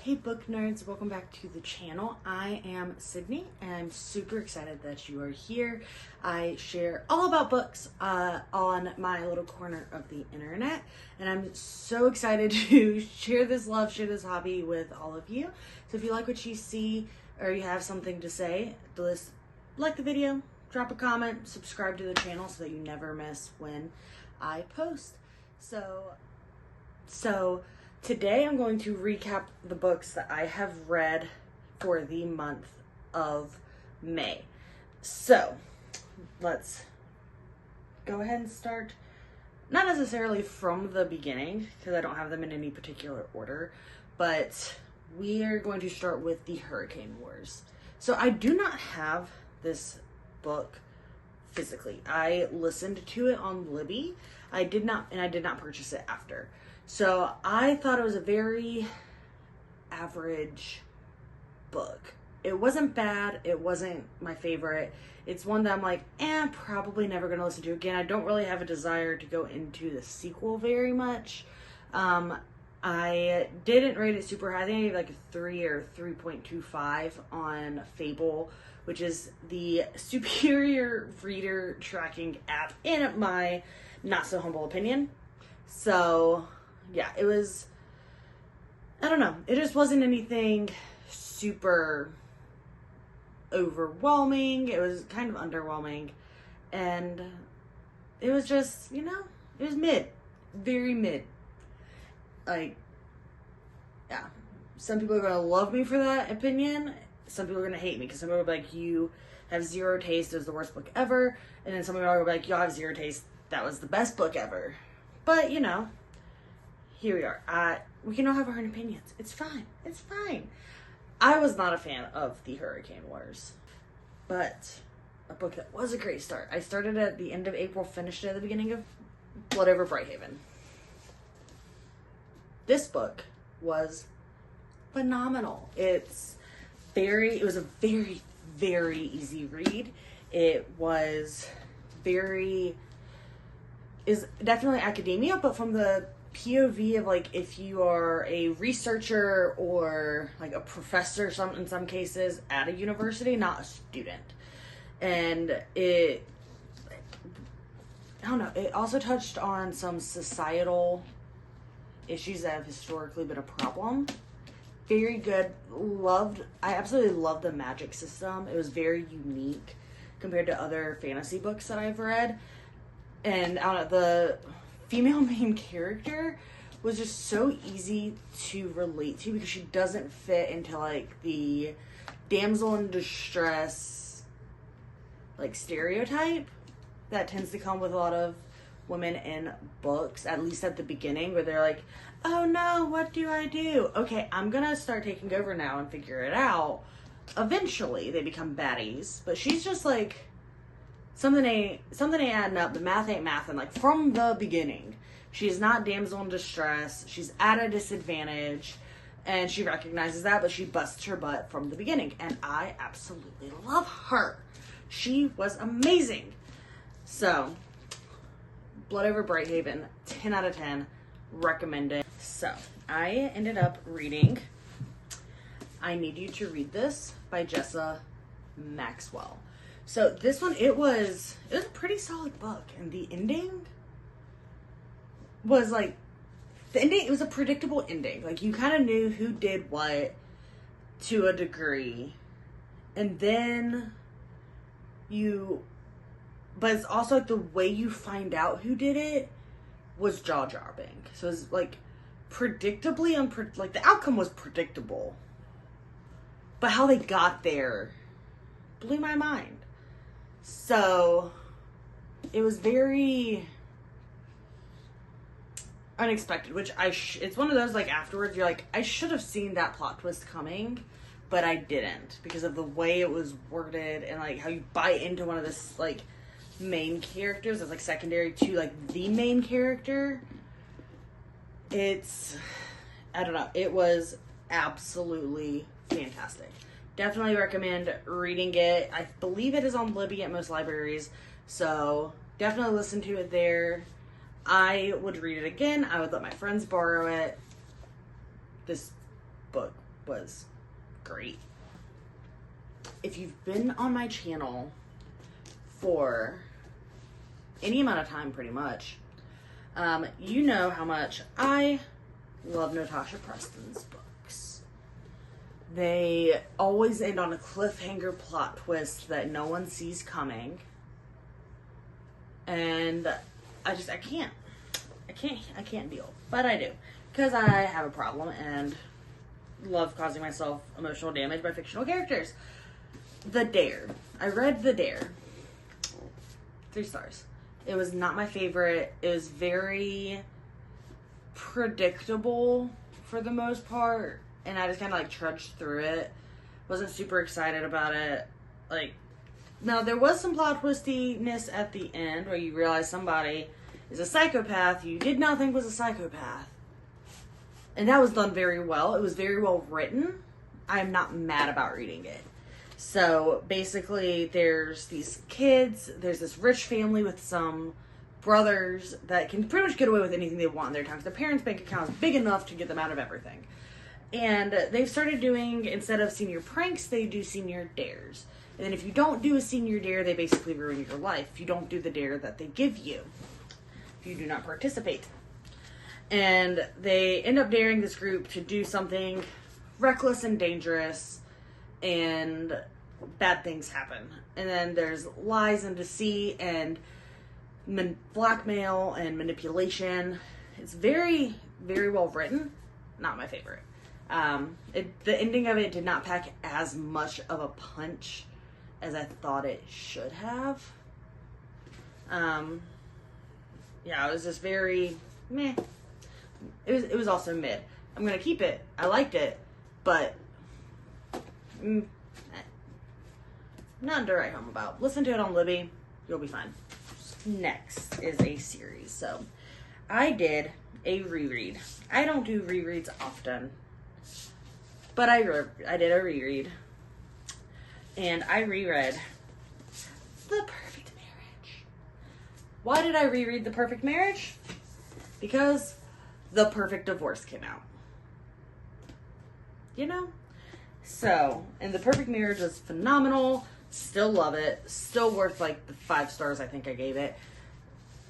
Hey book nerds, welcome back to the channel. I am Sydney and I'm super excited that you are here. I share all about books on my little corner of the internet, and I'm so excited to share this love, share this hobby with all of you. So if you like what you see or you have something to say, just like the video, drop a comment, subscribe to the channel so that you never miss when I post. So today I'm going to recap the books that I have read for the month of May. So let's go ahead and start, not necessarily from the beginning because I don't have them in any particular order, but we are going to start with the Hurricane Wars. So I do not have this book physically. I listened to it on Libby. I did not purchase it after. So I thought it was a very average book. It wasn't bad. It wasn't my favorite. It's one that I'm like, probably never going to listen to again. I don't really have a desire to go into the sequel very much. I didn't rate it super high. I think I gave like a 3 or 3.25 on Fable, which is the superior reader tracking app in my not so humble opinion. So yeah, it was, I don't know, it just wasn't anything super overwhelming. It was kind of underwhelming, and it was just, it was mid, very mid. Like, yeah, some people are going to love me for that opinion. Some people are going to hate me because some people will be like, you have zero taste, it was the worst book ever. And then some people are like, you have zero taste, that was the best book ever. But, here we are. We can all have our own opinions. It's fine. It's fine. I was not a fan of the Hurricane Wars, but a book that was a great start. I started at the end of April, finished at the beginning of Blood Over Brighthaven. This book was phenomenal. It was a very, very easy read. It was is definitely academia, but from the POV of like if you are a researcher or like a professor in some cases at a university, not a student. And I don't know, it also touched on some societal issues that have historically been a problem. Very good. I absolutely loved the magic system. It was very unique compared to other fantasy books that I've read. And I don't know, the female main character was just so easy to relate to because she doesn't fit into like the damsel in distress like stereotype that tends to come with a lot of women in books, at least at the beginning, where they're like, oh no, what do I do? Okay, I'm gonna start taking over now and figure it out. Eventually they become baddies, but she's just like, something ain't adding up. The math ain't mathin'. Like from the beginning, she is not damsel in distress. She's at a disadvantage, and she recognizes that, but she busts her butt from the beginning. And I absolutely love her. She was amazing. So, Blood Over Brighthaven, 10 out of 10, recommended. So, I ended up reading I Need You to Read This by Jessa Maxwell. So this one, it was a pretty solid book, and the ending was like, it was a predictable ending. Like you kind of knew who did what to a degree, and then but it's also like the way you find out who did it was jaw-dropping. So it's like predictably, like the outcome was predictable, but how they got there blew my mind. So it was very unexpected, which it's one of those like afterwards you're like, I should have seen that plot twist coming, but I didn't because of the way it was worded and like how you buy into one of this like main characters as like secondary to like the main character. I don't know, it was absolutely fantastic. Definitely recommend reading it. I believe it is on Libby at most libraries, so definitely listen to it there. I would read it again. I would let my friends borrow it. This book was great. If you've been on my channel for any amount of time, pretty much, you know how much I love Natasha Preston's books. They always end on a cliffhanger plot twist that no one sees coming. And I can't deal. But I do. Because I have a problem and love causing myself emotional damage by fictional characters. The Dare. I read The Dare. 3 stars. It was not my favorite. It was very predictable for the most part. And I just kind of like trudged through it. Wasn't super excited about it. Like, now there was some plot twistiness at the end where you realize somebody is a psychopath you did not think was a psychopath. And that was done very well. It was very well written. I'm not mad about reading it. So basically there's these kids, there's this rich family with some brothers that can pretty much get away with anything they want in their time. Their parents' bank account is big enough to get them out of everything. And they've started doing, instead of senior pranks, they do senior dares. And then if you don't do a senior dare, they basically ruin your life. If you don't do the dare that they give you. If you do not participate. And they end up daring this group to do something reckless and dangerous. And bad things happen. And then there's lies and deceit and blackmail and manipulation. It's very, very well written. Not my favorite. The ending of it did not pack as much of a punch as I thought it should have. Yeah, it was just very meh. It was also mid. I'm gonna keep it. I liked it, but nothing to write home about. Listen to it on Libby. You'll be fine. Next is a series. So I did a reread. I don't do rereads often, but I did a reread. And I reread The Perfect Marriage. Why did I reread The Perfect Marriage? Because The Perfect Divorce came out. You know? So, and The Perfect Marriage was phenomenal. Still love it. Still worth like the 5 stars I think I gave it.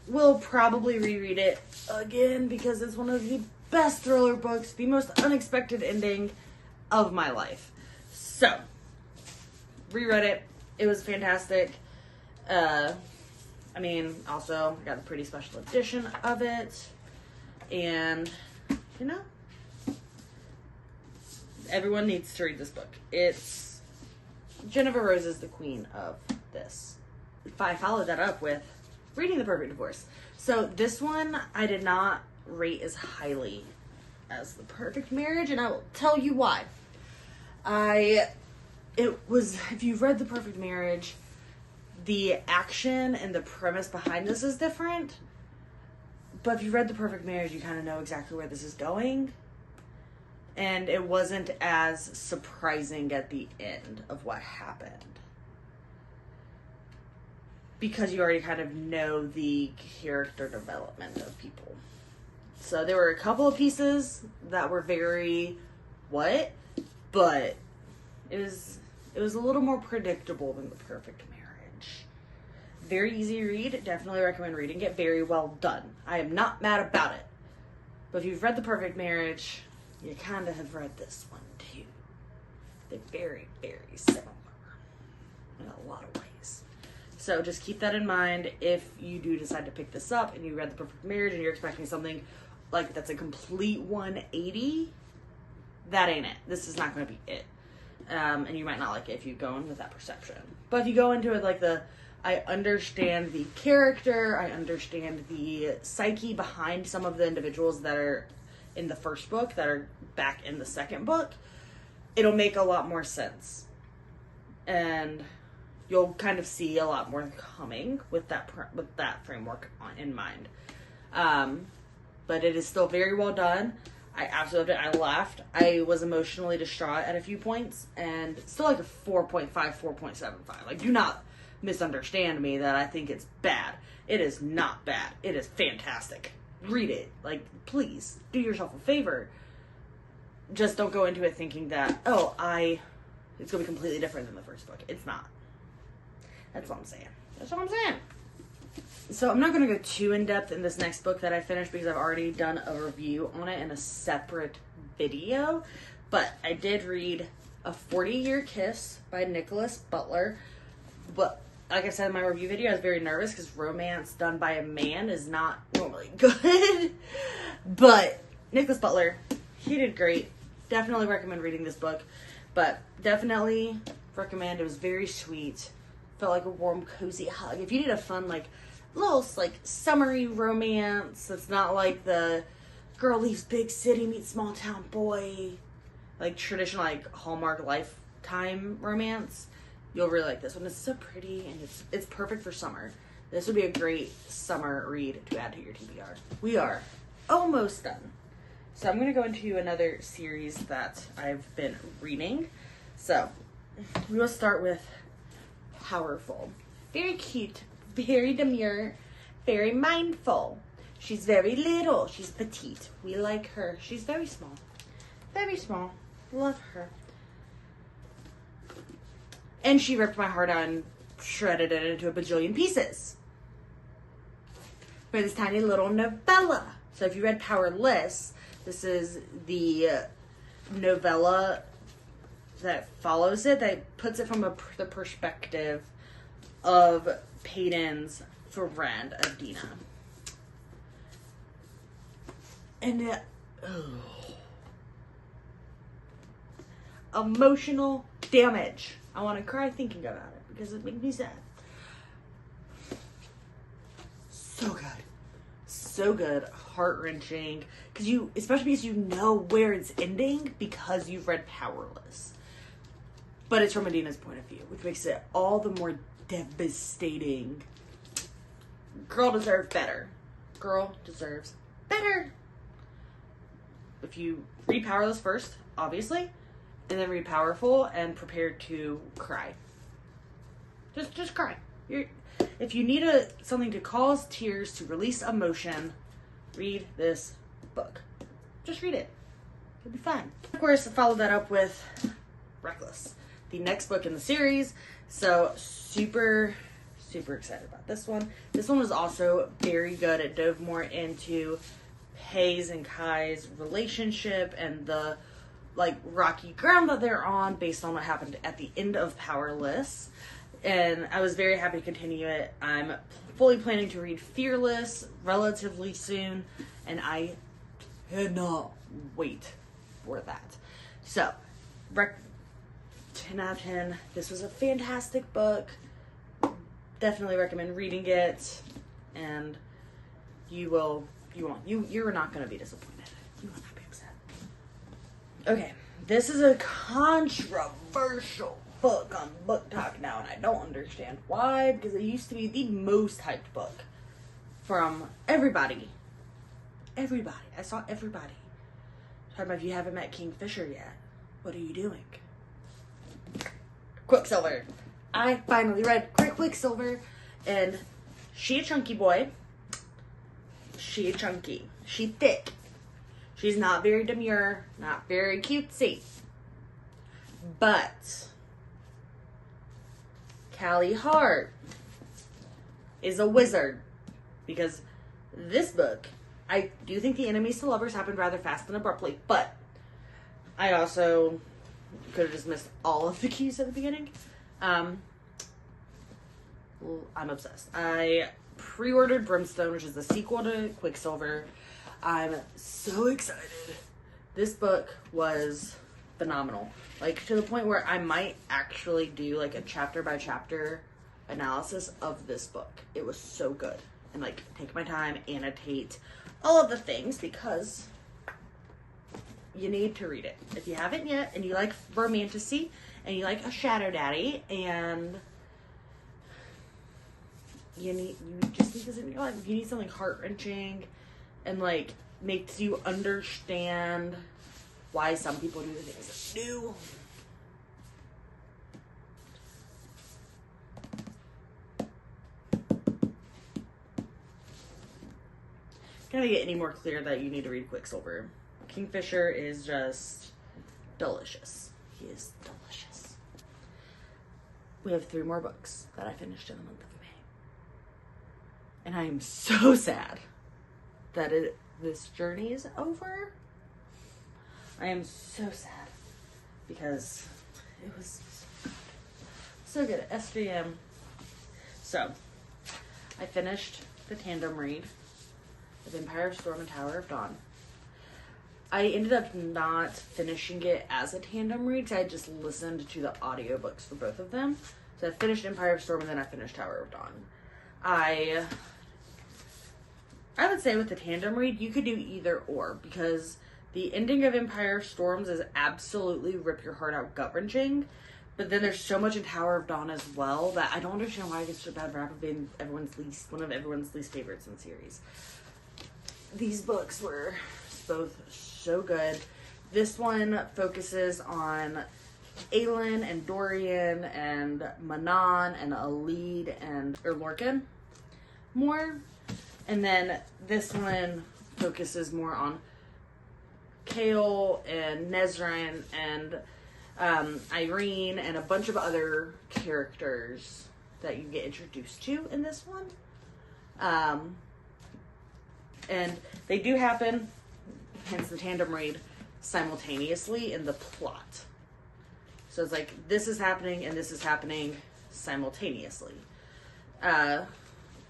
Will probably reread it again because it's one of the best thriller books. The most unexpected ending of my life. So, reread it. It was fantastic. I mean, also got a pretty special edition of it. And, you know, everyone needs to read this book. It's Jennifer Rose is the queen of this. If I followed that up with reading The Perfect Divorce. So this one I did not rate as highly as The Perfect Marriage, and I will tell you why. If you've read The Perfect Marriage, the action and the premise behind this is different. But if you read The Perfect Marriage, you kind of know exactly where this is going. And it wasn't as surprising at the end of what happened. Because you already kind of know the character development of people. So there were a couple of pieces that were very, what? But it was a little more predictable than The Perfect Marriage. Very easy read. Definitely recommend reading it. Very well done. I am not mad about it. But if you've read The Perfect Marriage, you kind of have read this one too. They're very, very similar in a lot of ways. So just keep that in mind if you do decide to pick this up and you read The Perfect Marriage and you're expecting something like that's a complete 180. That ain't it. This is not going to be it. And you might not like it if you go in with that perception. But if you go into it like I understand the character, I understand the psyche behind some of the individuals that are in the first book, that are back in the second book, it'll make a lot more sense. And you'll kind of see a lot more coming with that framework in mind. But it is still very well done. I absolutely loved it. I laughed. I was emotionally distraught at a few points, and still like a 4.5, 4.75. Like, do not misunderstand me that I think it's bad. It is not bad. It is fantastic. Read it. Like, please, do yourself a favor. just don't go into it thinking that, oh, it's going to be completely different than the first book. It's not. That's all I'm saying. That's all I'm saying. So I'm not going to go too in-depth in this next book that I finished because I've already done a review on it in a separate video. But I did read A 40-Year Kiss by Nicholas Butler. But like I said in my review video, I was very nervous because romance done by a man is not normally good. But Nicholas Butler, he did great. Definitely recommend reading this book. But definitely recommend. It was very sweet. Felt like a warm, cozy hug. If you need a fun, like, little, like, summery romance that's not like the girl leaves big city, meets small town boy, like, traditional, like, Hallmark Lifetime romance, you'll really like this one. It's so pretty, and it's perfect for summer. This would be a great summer read to add to your TBR. We are almost done. So I'm going to go into another series that I've been reading. So, we will start with Powerful. Very cute, very demure, very mindful. She's very little. She's petite. We like her. She's very small. Very small. Love her. And she ripped my heart out and shredded it into a bajillion pieces. For this tiny little novella. So if you read Powerless, this is the novella that follows it, that puts it from the perspective of Peyton's friend, Adina. And emotional damage. I want to cry thinking about it because it makes me sad. So good. So good. Heart-wrenching. Especially because you know where it's ending because you've read Powerless. But it's from Adina's point of view, which makes it all the more devastating. Girl deserves better. Girl deserves better. If you read Powerless first, obviously, and then read Powerful and prepare to cry. Just cry. If you need something to cause tears, to release emotion, read this book. Just read it. It'll be fun. Of course, I followed that up with Reckless, the next book in the series. So super, super excited about this one. This one was also very good. It dove more into Hayes and Kai's relationship and the rocky ground that they're on based on what happened at the end of Powerless. And I was very happy to continue it. I'm fully planning to read Fearless relatively soon, and I cannot wait for that. So, 10 out of 10. This was a fantastic book. Definitely recommend reading it, and you're not going to be disappointed. You will not be upset. Okay, this is a controversial book on Book Talk now, and I don't understand why, because it used to be the most hyped book from everybody. Everybody. I saw everybody. Talking about if you haven't met Kingfisher yet, what are you doing? Quicksilver. I finally read Quicksilver, and she a chunky boy. She a chunky. She thick. She's not very demure, not very cutesy. But Callie Hart is a wizard, because this book, I do think the enemies to lovers happened rather fast and abruptly, but I also could have just missed all of the cues at the beginning. I'm obsessed. I pre-ordered Brimstone, which is the sequel to Quicksilver. I'm so excited. This book was phenomenal. To the point where I might actually do, a chapter-by-chapter analysis of this book. It was so good. And, take my time, annotate all of the things, because you need to read it. If you haven't yet, and you like romantasy, and you like a shadow daddy, and you just need this in your life. If you need something heart-wrenching, and, makes you understand why some people do the things they do. Can't get any more clear that you need to read Quicksilver. Kingfisher is just delicious. He is delicious. We have 3 more books that I finished in the month of May. And I am so sad that this journey is over. I am so sad because it was so good. SJM. So, I finished the tandem read of Empire of Storm and Tower of Dawn. I ended up not finishing it as a tandem read, because I just listened to the audiobooks for both of them. So I finished Empire of Storm and then I finished Tower of Dawn. I would say with the tandem read, you could do either or, because the ending of Empire of Storms is absolutely rip your heart out, gut-wrenching. But then there's so much in Tower of Dawn as well that I don't understand why it gets such a bad rap of being one of everyone's least favorites in the series. These books were both so good. This one focuses on Aelin and Dorian and Manon and Alid and Lorcan more. And then this one focuses more on Chaol and Nezran and Irene and a bunch of other characters that you get introduced to in this one. And they do happen, hence the tandem read, simultaneously in the plot. So it's like, this is happening and this is happening simultaneously. But,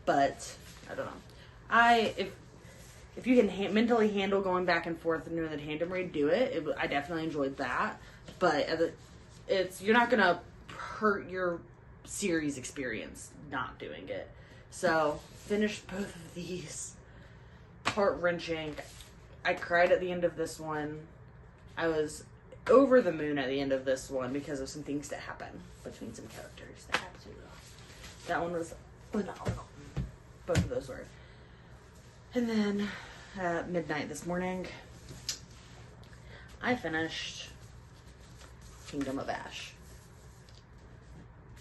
I don't know. If you can mentally handle going back and forth and doing the tandem read, do it. I definitely enjoyed that. But you're not going to hurt your series experience not doing it. So, finished both of these. Heart-wrenching. I cried at the end of this one. I was over the moon at the end of this one because of some things that happen between some characters. That one was phenomenal. Both of those were. And then, at midnight this morning, I finished Kingdom of Ash.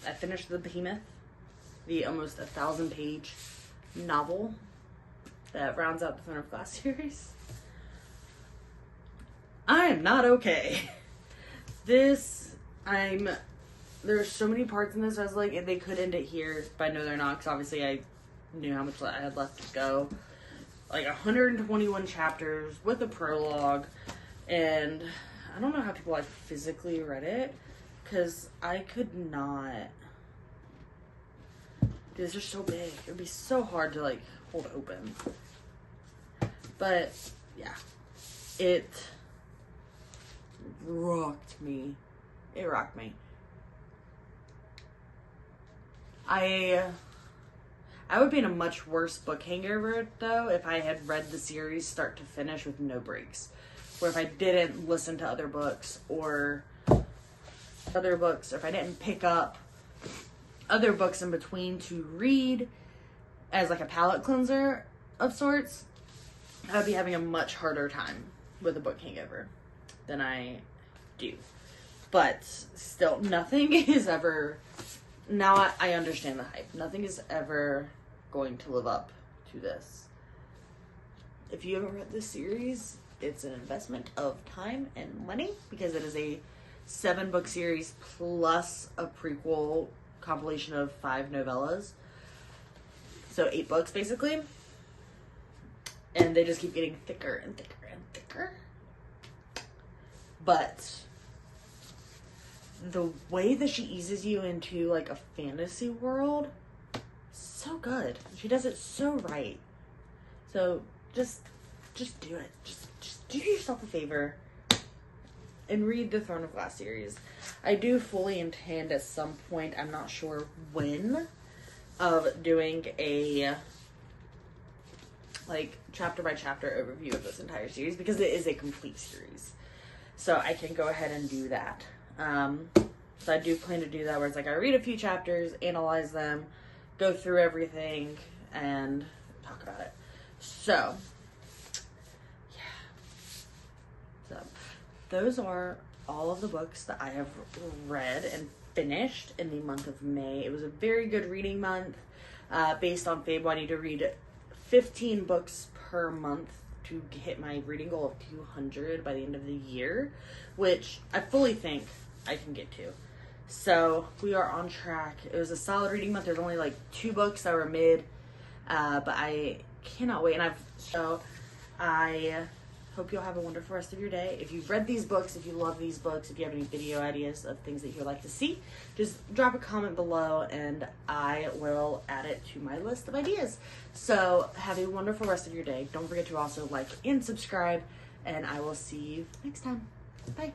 I finished The Behemoth, the almost 1,000-page novel that rounds out the Throne of Glass series. I am not okay. There's so many parts in this, I was like, if they could end it here, but I know they're not, because obviously I knew how much I had left to go. Like 121 chapters with a prologue, and I don't know how people physically read it, because I could not. These are so big. It would be so hard to hold open. But yeah, it rocked me. It rocked me. I would be in a much worse book hangover, though, if I had read the series start to finish with no breaks. Or if I didn't listen to other books, or if I didn't pick up other books in between to read as a palate cleanser of sorts, I would be having a much harder time with a book hangover than I do. But still, nothing is ever... Now I understand the hype. Nothing is ever going to live up to this. If you haven't read this series, it's an investment of time and money, because it is a 7-book series plus a prequel compilation of 5 novellas. So 8 books, basically. And they just keep getting thicker and thicker and thicker. But the way that she eases you into a fantasy world, so good. She does it so right. So just do it. Just do yourself a favor and read the Throne of Glass series. I do fully intend at some point, I'm not sure when, of doing a chapter by chapter overview of this entire series, because it is a complete series. So I can go ahead and do that. So I do plan to do that, where it's I read a few chapters, analyze them, go through everything, and talk about it. So, yeah. So, those are all of the books that I have read and finished in the month of May. It was a very good reading month. Based on Fable, I need to read 15 books per month to hit my reading goal of 200 by the end of the year, which I fully think I can get to. So we are on track. It was a solid reading month. There's only like 2 books that were mid, but I cannot wait. And I hope you'll have a wonderful rest of your day. If you've read these books, if you love these books, if you have any video ideas of things that you would like to see, just drop a comment below and I will add it to my list of ideas. So have a wonderful rest of your day. Don't forget to also like and subscribe, and I will see you next time. Bye.